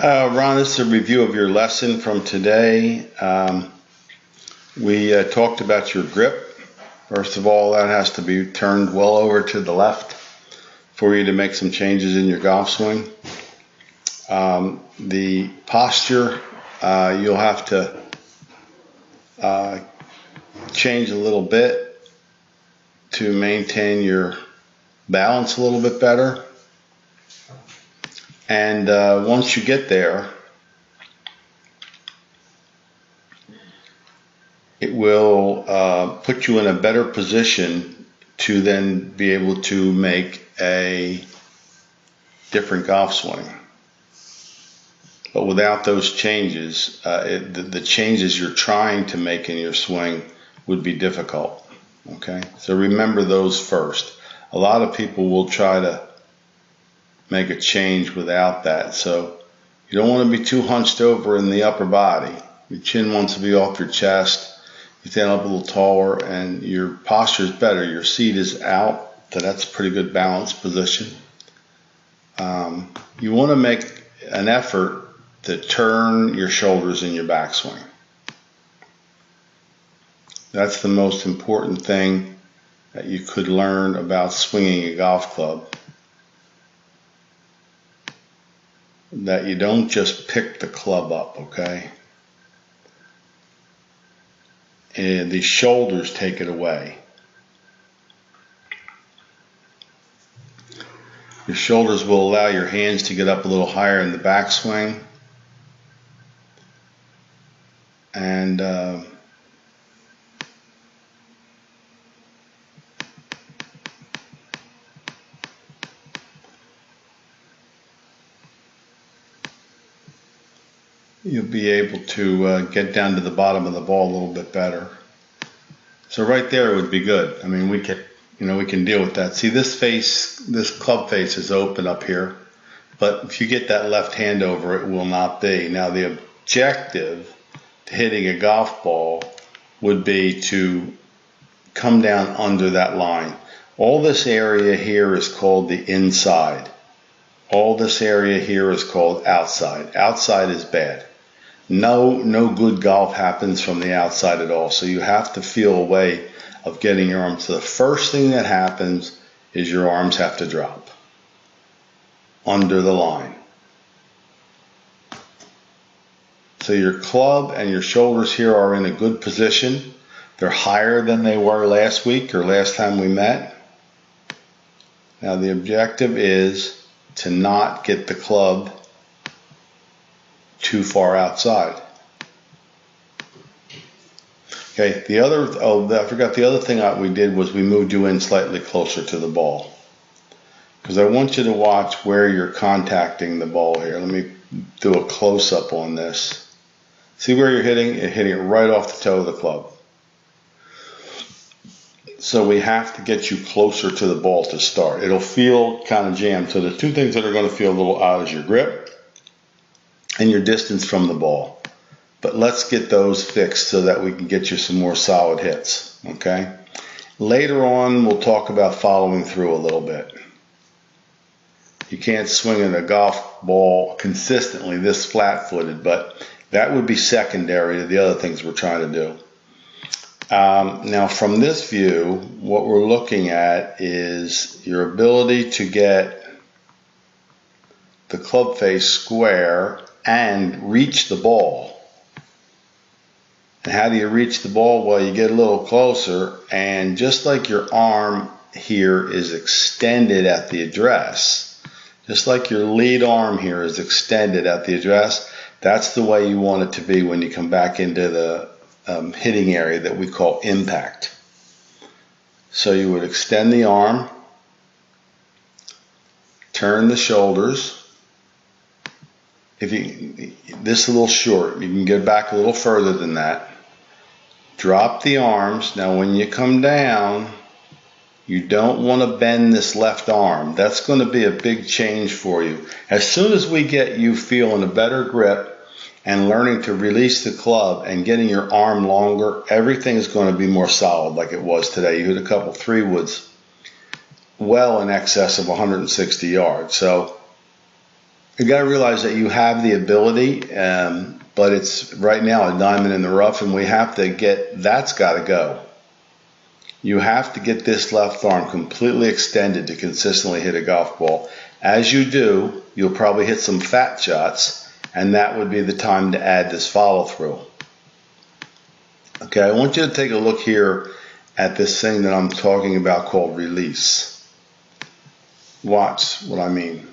Ron, this is a review of your lesson from today. We talked about your grip. First of all, that has to be turned well over to the left for you to make some changes in your golf swing. The posture, you'll have to change a little bit to maintain your balance a little bit better. And once you get there, it will put you in a better position to then be able to make a different golf swing. But without those changes, the changes you're trying to make in your swing would be difficult. Okay, so remember those first. A lot of people will try to make a change without that. So you don't want to be too hunched over in the upper body. Your chin wants to be off your chest. You stand up a little taller and your posture is better. Your seat is out, so that's a pretty good balanced position. You want to make an effort to turn your shoulders in your backswing. That's the most important thing that you could learn about swinging a golf club. That you don't just pick the club up, okay? And the shoulders take it away. Your shoulders will allow your hands to get up a little higher in the backswing. And you'll be able to get down to the bottom of the ball a little bit better. So right there it would be good. I mean, we can deal with that. See, this club face is open up here, but if you get that left hand over, it will not be. Now the objective to hitting a golf ball would be to come down under that line. All this area here is called the inside. All this area here is called outside. Outside is bad. No good golf happens from the outside at all. So you have to feel a way of getting your arms. So the first thing that happens is your arms have to drop under the line. So your club and your shoulders here are in a good position. They're higher than they were last week or last time we met. Now the objective is to not get the club too far outside. Okay, I forgot the other thing we did was we moved you in slightly closer to the ball. Because I want you to watch where you're contacting the ball here. Let me do a close-up on this. See where you're hitting? You're hitting it right off the toe of the club. So we have to get you closer to the ball to start. It'll feel kind of jammed. So the two things that are going to feel a little odd is your grip and your distance from the ball. But let's get those fixed so that we can get you some more solid hits, okay? Later on, we'll talk about following through a little bit. You can't swing at a golf ball consistently this flat-footed, but that would be secondary to the other things we're trying to do. Now from this view, what we're looking at is your ability to get the club face square and reach the ball. And how do you reach the ball? Well, you get a little closer, and just like your arm here is extended at the address, just like your lead arm here is extended at the address, that's the way you want it to be when you come back into the hitting area that we call impact. So you would extend the arm, turn the shoulders. This is a little short. You can get back a little further than that. Drop the arms. Now when you come down, you don't want to bend this left arm. That's going to be a big change for you. As soon as we get you feeling a better grip and learning to release the club and getting your arm longer, everything is going to be more solid like it was today. You hit a couple 3-woods well in excess of 160 yards. So You got to realize that you have the ability, but it's right now a diamond in the rough, and we have to get, that's got to go. You have to get this left arm completely extended to consistently hit a golf ball. As you do, you'll probably hit some fat shots, and that would be the time to add this follow through. Okay, I want you to take a look here at this thing that I'm talking about called release. Watch what I mean.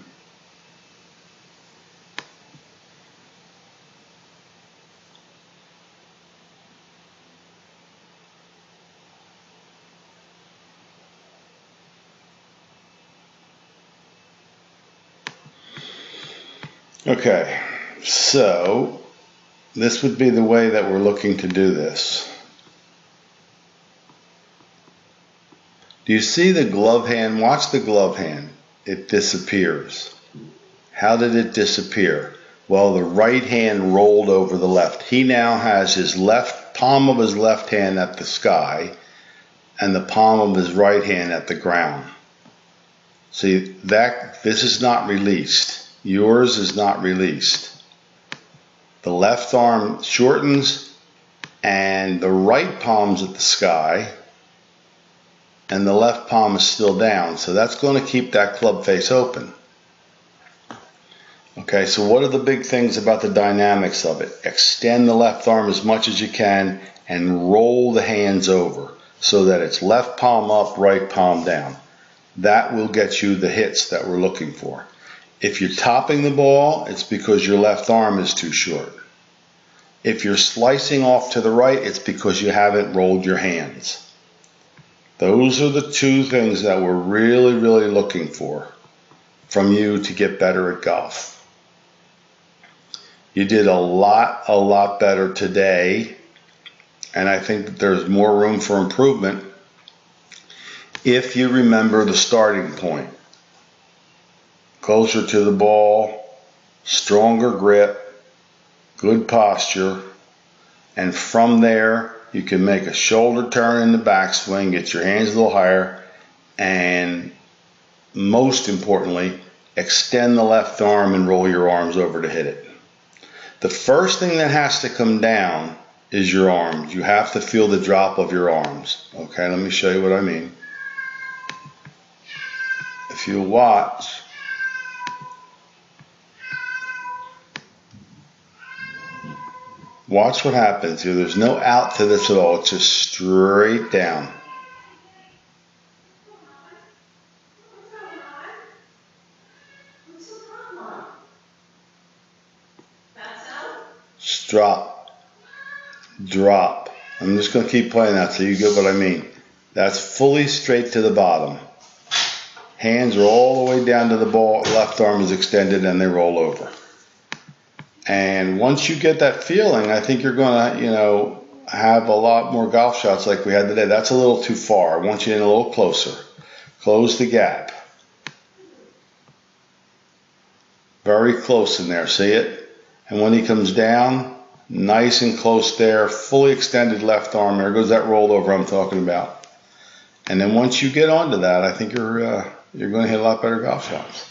Okay, so this would be the way that we're looking to do this. Do you see the glove hand? Watch the glove hand. It disappears. How did it disappear? Well, the right hand rolled over the left. He now has his left palm of his left hand at the sky and the palm of his right hand at the ground. See, that this is not released. Yours is not released. The left arm shortens and the right palm's at the sky and the left palm is still down. So that's going to keep that club face open. Okay, so what are the big things about the dynamics of it? Extend the left arm as much as you can and roll the hands over so that it's left palm up, right palm down. That will get you the hits that we're looking for. If you're topping the ball, it's because your left arm is too short. If you're slicing off to the right, it's because you haven't rolled your hands. Those are the two things that we're really, really looking for from you to get better at golf. You did a lot better today, and I think that there's more room for improvement if you remember the starting point. Closer to the ball, stronger grip, good posture, and from there you can make a shoulder turn in the backswing, get your hands a little higher, and most importantly, extend the left arm and roll your arms over to hit it. The first thing that has to come down is your arms. You have to feel the drop of your arms. Okay, let me show you what I mean. If you watch, watch what happens here. There's no out to this at all. It's just straight down. Drop, drop. I'm just going to keep playing that so you get what I mean. That's fully straight to the bottom. Hands are all the way down to the ball. Left arm is extended and they roll over. And once you get that feeling, I think you're going to, have a lot more golf shots like we had today. That's a little too far. I want you in a little closer. Close the gap. Very close in there. See it? And when he comes down, nice and close there, fully extended left arm. There goes that rollover I'm talking about. And then once you get onto that, I think you're going to hit a lot better golf shots.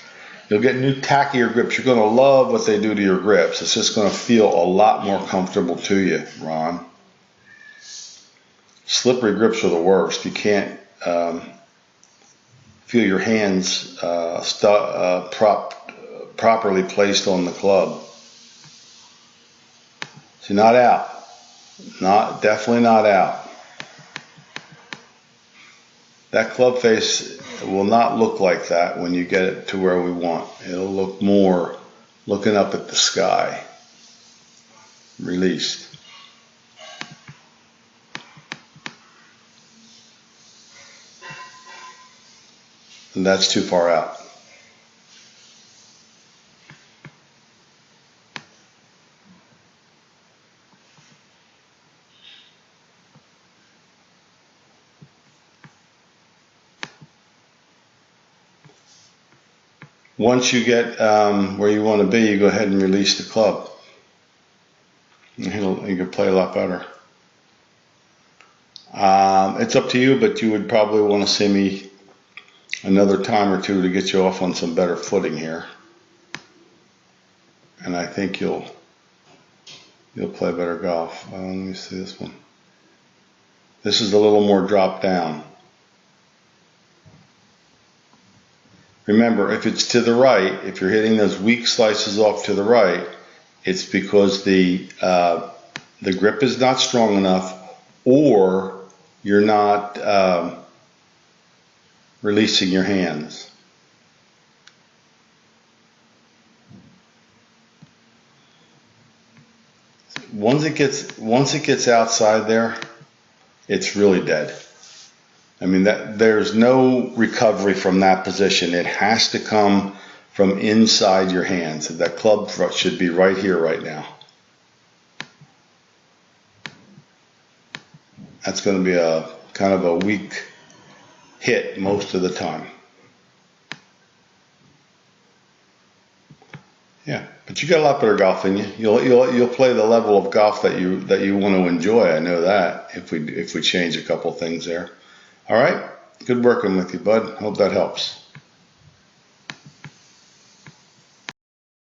You'll get new tackier grips. You're going to love what they do to your grips. It's just going to feel a lot more comfortable to you, Ron. Slippery grips are the worst. You can't feel your hands properly placed on the club. So not out. Definitely not out. That club face will not look like that when you get it to where we want. It'll look more looking up at the sky. Released. And that's too far out. Once you get where you want to be, you go ahead and release the club. You can play a lot better. It's up to you, but you would probably want to see me another time or two to get you off on some better footing here. and I think you'll play better golf. Let me see this one. This is a little more drop down. Remember, if it's to the right, if you're hitting those weak slices off to the right, it's because the grip is not strong enough, or you're not releasing your hands. Once it gets outside there, it's really dead. I mean, there's no recovery from that position. It has to come from inside your hands. That club should be right here, right now. That's going to be a kind of a weak hit most of the time. Yeah, but you got a lot better golf in you. You'll play the level of golf that you want to enjoy. I know that if we change a couple things there. All right, good working with you, bud. Hope that helps.